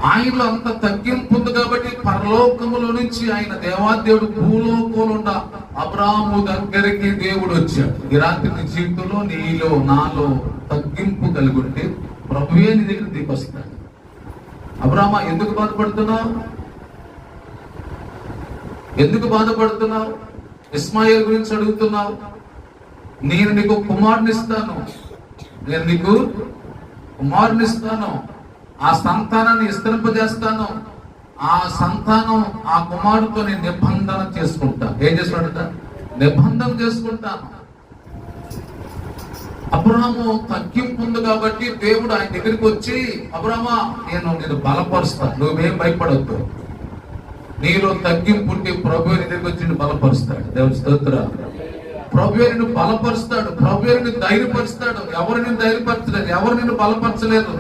ఆయనలో అంత తగ్గింపు ఉంది కాబట్టి పరలోకములో నుంచి ఆయన దేవాదేవుడు భూలోకంలో ఉన్న అబ్రాహాము దగ్గరికి దేవుడు వచ్చాడు. ఈ రాత్రి నీ జీవితంలో నీలో నాలో తగ్గింపు కలిగి ఉంటే ప్రభువే నీ దగ్గర దిగొస్తాడు. అబ్రాహ్మ, ఎందుకు బాధపడుతున్నావు? ఎందుకు బాధపడుతున్నావు? ఇస్మాయిల్ గురించి అడుగుతున్నావు. నేను నీకు కుమారునిస్తాను, నేను నీకు కుమారునిస్తాను, ఆ సంతానాన్ని విస్తరింపజేస్తాను, ఆ సంతానం ఆ కుమారుడితో నేను నిబంధన చేసుకుంటాను. ఏం చేస్తాడట? నిబంధన చేసుకుంటాను. అబ్రాహాము తగ్గింపు ఉంది కాబట్టి దేవుడు ఆయన దగ్గరికి వచ్చి, అబ్రాహ్మ, నేను బలపరుస్తాను, నువ్వేం భయపడద్దు. నీలో తగ్గింపు ఉంటే ప్రభువు నీ దగ్గరికి వచ్చి బలపరుస్తాడు. దేవుని స్తోత్రం. ప్రభువు నిన్ను బలపరుస్తాడు, ప్రభువు నిన్ను ధైర్యపరుస్తాడు. ఎవరు నిన్ను ధైర్యపరచలేదు, ఎవరు నిన్ను బలపరచలేదు.